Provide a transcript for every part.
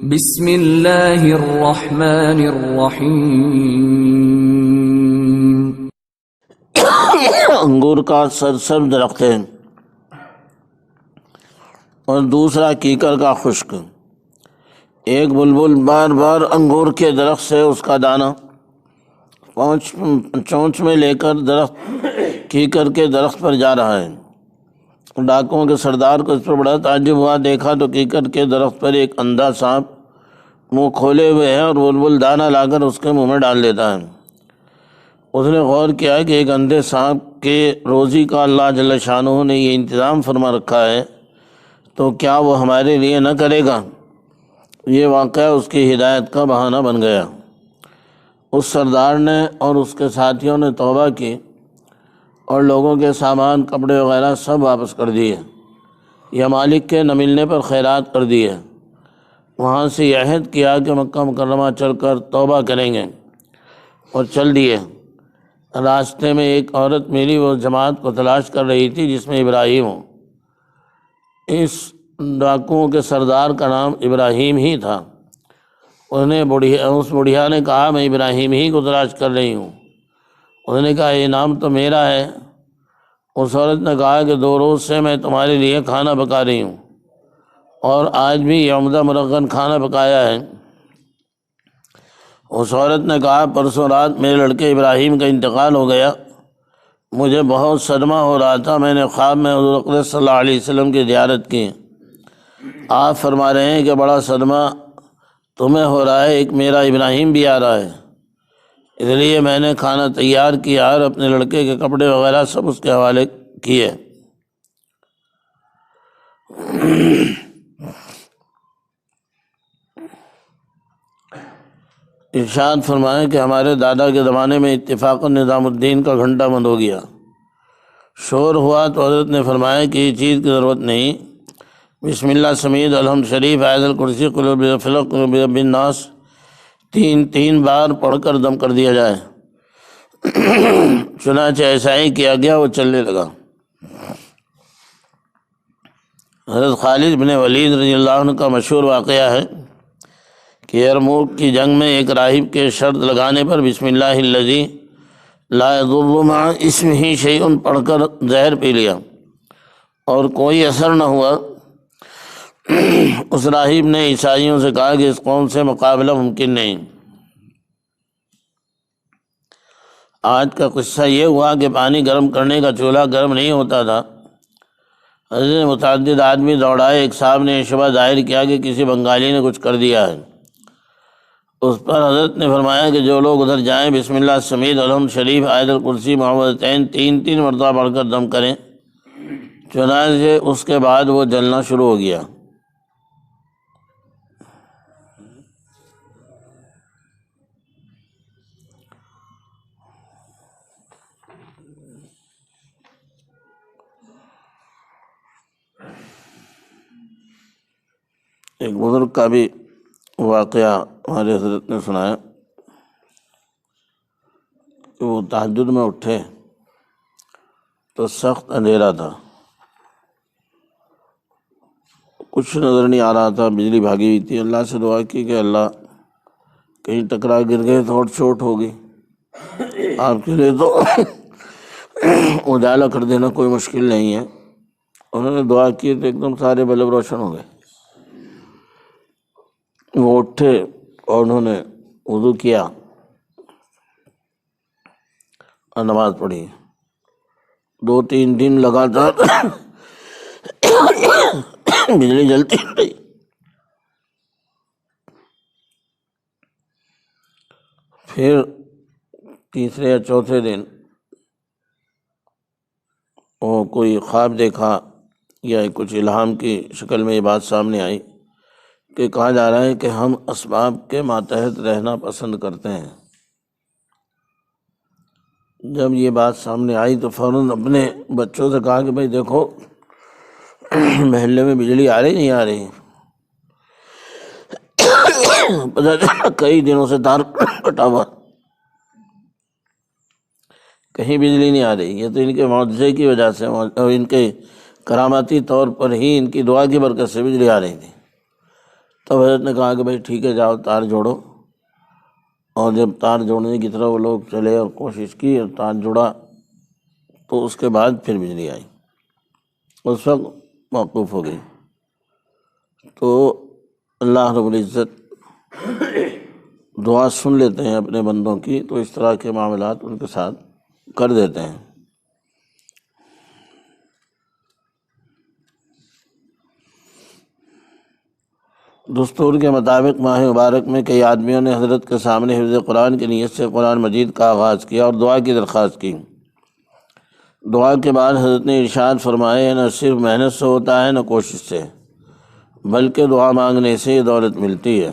بسم اللہ الرحمن الرحیم۔ انگور کا سرسبز درخت ہے اور دوسرا کیکر کا خشک۔ ایک بلبل بار بار انگور کے درخت سے اس کا دانہ چونچ میں لے کر درخت کیکر کے درخت پر جا رہا ہے۔ ڈاکوؤں کے سردار کو اس پر بڑا تعجب ہوا، دیکھا تو کیکر کے درخت پر ایک اندھا سانپ منہ کھولے ہوئے ہے اور بلبل دانہ لا کر اس کے منہ میں ڈال دیتا ہے۔ اس نے غور کیا کہ ایک اندھے سانپ کے روزی کا اللہ جل شانہ نے یہ انتظام فرما رکھا ہے تو کیا وہ ہمارے لیے نہ کرے گا؟ یہ واقعہ اس کی ہدایت کا بہانہ بن گیا۔ اس سردار نے اور اس کے ساتھیوں نے توبہ کی اور لوگوں کے سامان کپڑے وغیرہ سب واپس کر دیے یا مالک کے نہ ملنے پر خیرات کر دیے۔ وہاں سے یہ عہد کیا کہ مکہ مکرمہ چل کر توبہ کریں گے اور چل دیے۔ راستے میں ایک عورت ملی، وہ جماعت کو تلاش کر رہی تھی جس میں ابراہیم ہو۔ اس ڈاکوؤں کے سردار کا نام ابراہیم ہی تھا۔ اس بڑھیا نے کہا میں ابراہیم ہی کو تلاش کر رہی ہوں۔ اس نے کہا یہ نام تو میرا ہے۔ اس عورت نے کہا کہ 2 روز سے میں تمہارے لیے کھانا پکا رہی ہوں اور آج بھی یہ عمدہ مرغن کھانا پکایا ہے۔ اس عورت نے کہا پرسوں رات میرے لڑکے ابراہیم کا انتقال ہو گیا، مجھے بہت صدمہ ہو رہا تھا، میں نے خواب میں حضور اقدس صلی اللہ علیہ وسلم کی زیارت کی۔ آپ فرما رہے ہیں کہ بڑا صدمہ تمہیں ہو رہا ہے، ایک میرا ابراہیم بھی آ رہا ہے، اس لیے میں نے کھانا تیار کیا اور اپنے لڑکے کے کپڑے وغیرہ سب اس کے حوالے کیے۔ ارشاد فرمائے کہ ہمارے دادا کے زمانے میں اتفاقاً نظام الدین کا گھنٹہ بند ہو گیا۔ شور ہوا تو حضرت نے فرمایا کہ یہ چیز کی ضرورت نہیں، بسم اللہ سمیت الحمد شریف آیت الکرسی قل اعوذ برب الفلق قل اعوذ برب الناس 3 بار پڑھ کر دم کر دیا جائے۔ چنانچہ ایسا ہی کیا گیا، وہ چلنے لگا۔ حضرت خالد بن ولید رضی اللہ عنہ کا مشہور واقعہ ہے کہ یرموک کی جنگ میں ایک راہب کے شرط لگانے پر بسم اللہ الذی لا یضر مع اسمہ شیء پڑھ کر زہر پی لیا اور کوئی اثر نہ ہوا۔ اس راہب نے عیسائیوں سے کہا کہ اس قوم سے مقابلہ ممکن نہیں۔ آج کا قصہ یہ ہوا کہ پانی گرم کرنے کا چولہا گرم نہیں ہوتا تھا۔ حضرت نے متعدد آدمی دوڑائے، ایک صاحب نے شبہ ظاہر کیا کہ کسی بنگالی نے کچھ کر دیا ہے۔ اس پر حضرت نے فرمایا کہ جو لوگ ادھر جائیں بسم اللہ سمیت الحمد شریف آیت الکرسی معوذتین 3 مرتبہ پڑھ کر دم کریں۔ چنانچہ اس کے بعد وہ جلنا شروع ہو گیا۔ ایک بزرگ کا بھی واقعہ ہمارے حضرت نے سنایا کہ وہ تہجد میں اٹھے تو سخت اندھیرا تھا، کچھ نظر نہیں آ رہا تھا، بجلی بھاگی ہوئی تھی۔ اللہ سے دعا کی کہ اللہ کہیں ٹکرا گر گئے تو اور چوٹ ہوگی، آپ کے لیے تو اجالا کر دینا کوئی مشکل نہیں ہے۔ انہوں نے دعا کی تو ایک دم سارے بلب روشن ہو گئے۔ وہ اٹھے اور انہوں نے وضو کیا اور نماز پڑھی۔ 2-3 دن لگاتار بجلی جلتی رہی۔ پھر تیسرے یا چوتھے دن وہ کوئی خواب دیکھا یا کچھ الہام کی شکل میں یہ بات سامنے آئی کہ کہا جا رہا ہے کہ ہم اسباب کے ماتحت رہنا پسند کرتے ہیں۔ جب یہ بات سامنے آئی تو فوراً اپنے بچوں سے کہا کہ بھائی دیکھو محلے میں بجلی آ رہی نہیں آ رہی، پتہ چلا کئی دنوں سے تار کٹا ہوا، کہیں بجلی نہیں آ رہی۔ یہ تو ان کے معجزے کی وجہ سے اور ان کے کراماتی طور پر ہی ان کی دعا کی برکت سے بجلی آ رہی تھی۔ تب حضرت نے کہا کہ بھائی ٹھیک ہے جاؤ تار جوڑو، اور جب تار جوڑنے کی طرف وہ لوگ چلے اور کوشش کی اور تار جوڑا تو اس کے بعد پھر بجلی آئی، اس وقت موقوف ہو گئی۔ تو اللہ رب العزت دعا سن لیتے ہیں اپنے بندوں کی، تو اس طرح کے معاملات ان کے ساتھ کر دیتے ہیں۔ دستور کے مطابق ماہ مبارک میں کئی آدمیوں نے حضرت کے سامنے حفظ قرآن کی نیت سے قرآن مجید کا آغاز کیا اور دعا کی درخواست کی۔ دعا کے بعد حضرت نے ارشاد فرمائے، نہ صرف محنت سے ہوتا ہے نہ کوشش سے، بلکہ دعا مانگنے سے یہ دولت ملتی ہے۔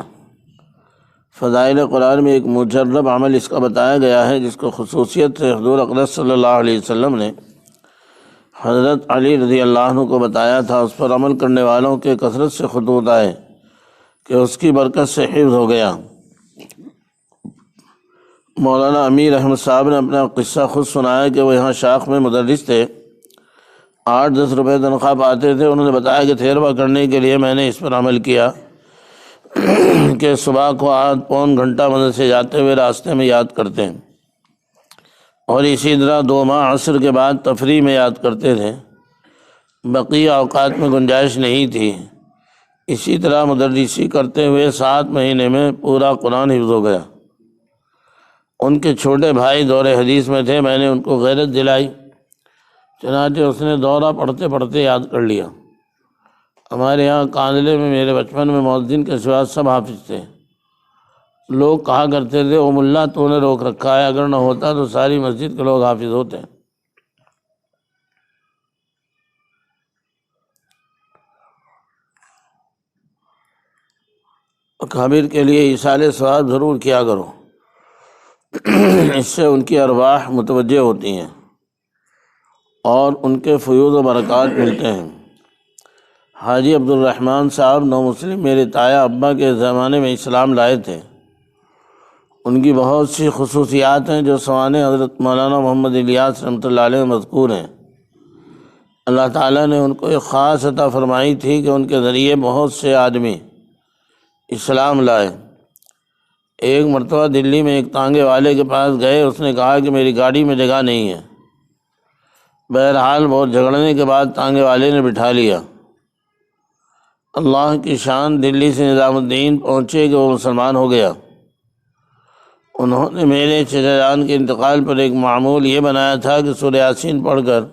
فضائل قرآن میں ایک مجرب عمل اس کا بتایا گیا ہے، جس کو خصوصیت سے حضور اقدس صلی اللہ علیہ وسلم نے حضرت علی رضی اللہ عنہ کو بتایا تھا۔ اس پر عمل کرنے والوں کے کثرت سے خطوط آئے کہ اس کی برکت سے حفظ ہو گیا۔ مولانا امیر احمد صاحب نے اپنا قصہ خود سنایا کہ وہ یہاں شاخ میں مدرس تھے، 8-10 روپے تنخواہ پاتے تھے۔ انہوں نے بتایا کہ تجربہ کرنے کے لیے میں نے اس پر عمل کیا کہ صبح کو آدھ پون گھنٹہ مدرسے جاتے ہوئے راستے میں یاد کرتے ہیں، اور اسی طرح 2 ماہ عصر کے بعد تفریح میں یاد کرتے تھے، بقیہ اوقات میں گنجائش نہیں تھی۔ اسی طرح مدرسی کرتے ہوئے 7 مہینے میں پورا قرآن حفظ ہو گیا۔ ان کے چھوٹے بھائی دور حدیث میں تھے، میں نے ان کو غیرت دلائی، چنانچہ اس نے دورہ پڑھتے پڑھتے یاد کر لیا۔ ہمارے یہاں کاندلے میں میرے بچپن میں مؤذن کے سوا سب حافظ تھے۔ لوگ کہا کرتے تھے، او ملا تو نے روک رکھا ہے، اگر نہ ہوتا تو ساری مسجد کے لوگ حافظ ہوتے۔ اکابر کے لیے ایصال ثواب ضرور کیا کرو، اس سے ان کی ارواح متوجہ ہوتی ہیں اور ان کے فیوض و برکات ملتے ہیں۔ حاجی عبد الرحمن صاحب نو مسلم میرے تایا ابا کے زمانے میں اسلام لائے تھے۔ ان کی بہت سی خصوصیات ہیں جو سوانح حضرت مولانا محمد الیاس رحمۃ اللہ علیہ مذکور ہیں۔ اللہ تعالیٰ نے ان کو ایک خاص عطا فرمائی تھی کہ ان کے ذریعے بہت سے آدمی اسلام لائے۔ ایک مرتبہ دلی میں ایک تانگے والے کے پاس گئے، اس نے کہا کہ میری گاڑی میں جگہ نہیں ہے۔ بہرحال بہت جھگڑنے کے بعد تانگے والے نے بٹھا لیا۔ اللہ کی شان، دلی سے نظام الدین پہنچے کہ وہ مسلمان ہو گیا۔ انہوں نے میرے چچا جان کے انتقال پر ایک معمول یہ بنایا تھا کہ سورہ یاسین پڑھ کر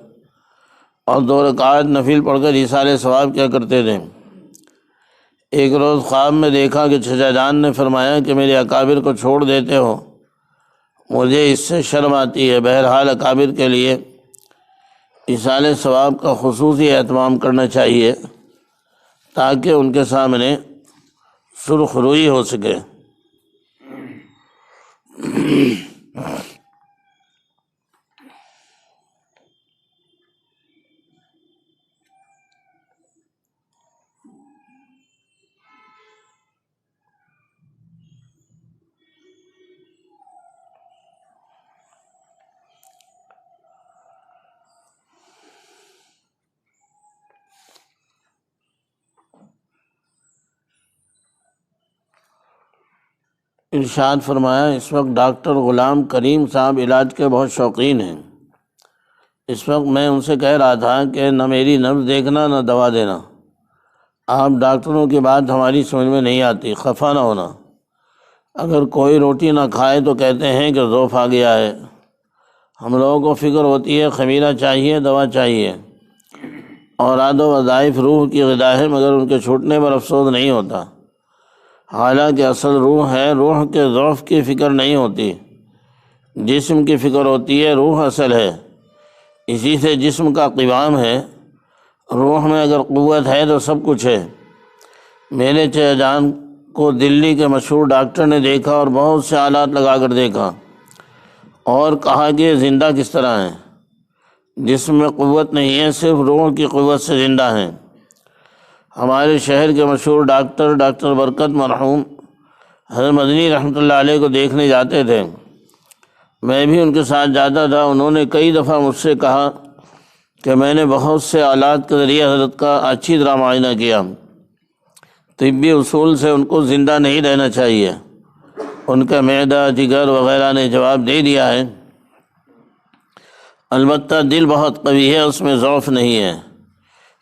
اور 2 رکعات نفل پڑھ کر ایصال ثواب کیا کرتے تھے۔ ایک روز خواب میں دیکھا کہ چچا جان نے فرمایا کہ میرے اکابر کو چھوڑ دیتے ہو، مجھے اس سے شرم آتی ہے۔ بہرحال اکابر کے لیے ایصال ثواب کا خصوصی اہتمام کرنا چاہیے تاکہ ان کے سامنے سرخ روئی ہو سکے۔ ارشاد فرمایا، اس وقت ڈاکٹر غلام کریم صاحب علاج کے بہت شوقین ہیں۔ اس وقت میں ان سے کہہ رہا تھا کہ نہ میری نبض دیکھنا نہ دوا دینا۔ آپ ڈاکٹروں کی بات ہماری سمجھ میں نہیں آتی، خفا نہ ہونا۔ اگر کوئی روٹی نہ کھائے تو کہتے ہیں کہ ضعف آ گیا ہے۔ ہم لوگوں کو فکر ہوتی ہے خمیرہ چاہیے، دوا چاہیے۔ اوراد و وظائف روح کی غذا ہے، مگر ان کے چھوٹنے پر افسوس نہیں ہوتا۔ حالانکہ اصل روح ہے، روح کے ضعف کی فکر نہیں ہوتی، جسم کی فکر ہوتی ہے، روح اصل ہے۔ اسی سے جسم کا قوام ہے، روح میں اگر قوت ہے تو سب کچھ ہے۔ میرے چچا جان کو دلی کے مشہور ڈاکٹر نے دیکھا اور بہت سے آلات لگا کر دیکھا اور کہا کہ یہ زندہ کس طرح ہیں، جسم میں قوت نہیں ہے، صرف روح کی قوت سے زندہ ہیں۔ ہمارے شہر کے مشہور ڈاکٹر برکت مرحوم حضرت مدنی رحمۃ اللہ علیہ کو دیکھنے جاتے تھے، میں بھی ان کے ساتھ جاتا تھا۔ انہوں نے کئی دفعہ مجھ سے کہا کہ میں نے بہت سے آلات کے ذریعے حضرت کا اچھی طرح معائنہ کیا، طبی اصول سے ان کو زندہ نہیں رہنا چاہیے۔ ان کا معدہ، جگر وغیرہ نے جواب دے دیا ہے۔ البتہ دل بہت قوی ہے، اس میں ضعف نہیں ہے،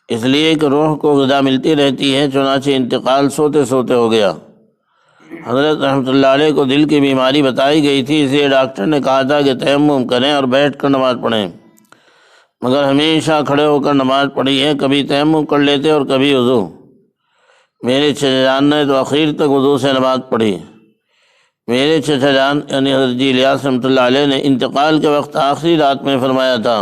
اس لیے کہ روح کو غذا ملتی رہتی ہے، چنانچہ انتقال سوتے سوتے ہو گیا۔ حضرت رحمۃ اللہ علیہ کو دل کی بیماری بتائی گئی تھی، اس لیے ڈاکٹر نے کہا تھا کہ تیمم کریں اور بیٹھ کر نماز پڑھیں، مگر ہمیشہ کھڑے ہو کر نماز پڑھی ہے، کبھی تیمم کر لیتے اور کبھی وضو۔ میرے چچا جان نے تو اخیر تک وضو سے نماز پڑھی۔ میرے چچا جان یعنی حضرت جی الیاس رحمۃ اللہ علیہ نے انتقال کے وقت آخری رات میں فرمایا تھا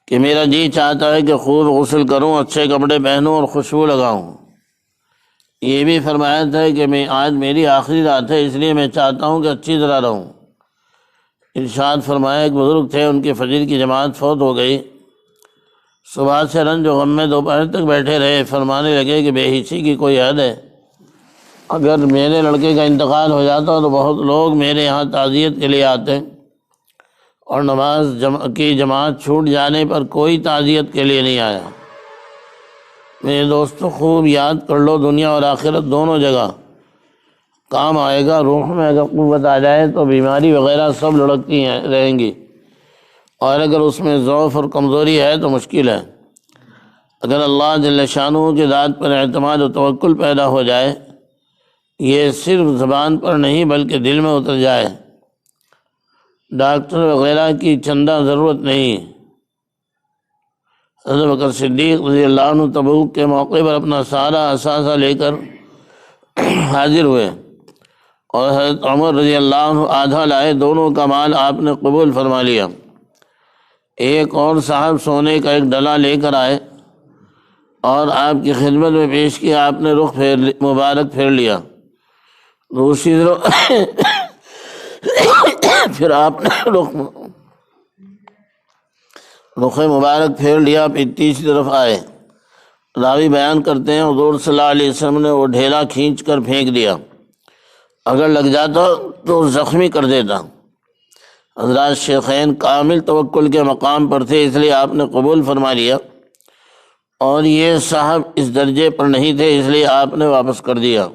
کہ میرا جی چاہتا ہے کہ خوب غسل کروں، اچھے کپڑے پہنوں اور خوشبو لگاؤں۔ یہ بھی فرمایا تھا کہ میں آج میری آخری رات ہے، اس لیے میں چاہتا ہوں کہ اچھی طرح رہوں۔ ارشاد فرمایا، ایک بزرگ تھے، ان کی فجر کی جماعت فوت ہو گئی۔ صبح سے رنج و غم میں دوپہر تک بیٹھے رہے، فرمانے لگے کہ بے حسی کی کوئی حد ہے، اگر میرے لڑکے کا انتقال ہو جاتا تو بہت لوگ میرے یہاں تعزیت کے لیے آتے، اور نماز کی جماعت چھوٹ جانے پر کوئی تعزیت کے لیے نہیں آیا۔ میرے دوستو، خوب یاد کر لو، دنیا اور آخرت دونوں جگہ کام آئے گا۔ روح میں اگر قوت آ جائے تو بیماری وغیرہ سب لڑکتی رہیں گی، اور اگر اس میں ضعف اور کمزوری ہے تو مشکل ہے۔ اگر اللہ جل شانہ کی ذات پر اعتماد و توکل پیدا ہو جائے، یہ صرف زبان پر نہیں بلکہ دل میں اتر جائے، ڈاکٹر وغیرہ کی چندہ ضرورت نہیں۔ حضرت بکر صدیق رضی اللہ عنہ تبوک کے موقع پر اپنا سارا اثاثہ لے کر حاضر ہوئے، اور حضرت عمر رضی اللہ عنہ آدھا لائے، دونوں کا مال آپ نے قبول فرما لیا۔ ایک اور صاحب سونے کا ایک ڈلا لے کر آئے اور آپ کی خدمت میں پیش کیا، آپ نے رخ مبارک پھیر لیا۔ دوسری طرف پھر آپ نے رخ مبارک پھیر لیا، پھر تیسری طرف آئے۔ راوی بیان کرتے ہیں حضور صلی اللہ علیہ وسلم نے وہ ڈھیلا کھینچ کر پھینک دیا، اگر لگ جاتا تو زخمی کر دیتا۔ حضرات شیخین کامل توکل کے مقام پر تھے، اس لیے آپ نے قبول فرما لیا، اور یہ صاحب اس درجے پر نہیں تھے، اس لیے آپ نے واپس کر دیا۔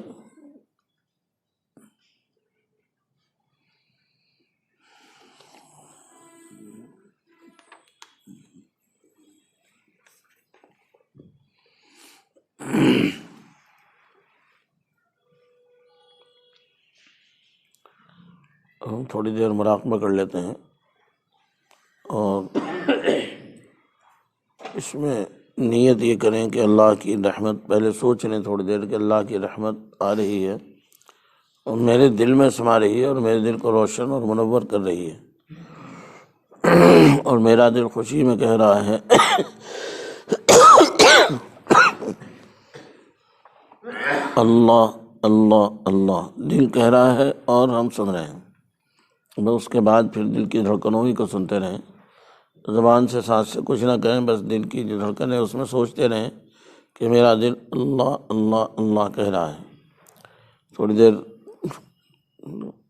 ہم تھوڑی دیر مراقبہ کر لیتے ہیں، اور اس میں نیت یہ کریں کہ اللہ کی رحمت، پہلے سوچ لیں تھوڑی دیر کہ اللہ کی رحمت آ رہی ہے اور میرے دل میں سما رہی ہے، اور میرے دل کو روشن اور منور کر رہی ہے، اور میرا دل خوشی میں کہہ رہا ہے اللہ اللہ اللہ، دل کہہ رہا ہے اور ہم سن رہے ہیں۔ بس اس کے بعد پھر دل کی دھڑکنوں ہی کو سنتے رہیں، زبان سے سانس سے کچھ نہ کہیں، بس دل کی جو دھڑکن ہے اس میں سوچتے رہیں کہ میرا دل اللہ اللہ اللہ کہہ رہا ہے۔ تھوڑی دیر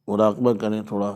مراقبہ کریں، تھوڑا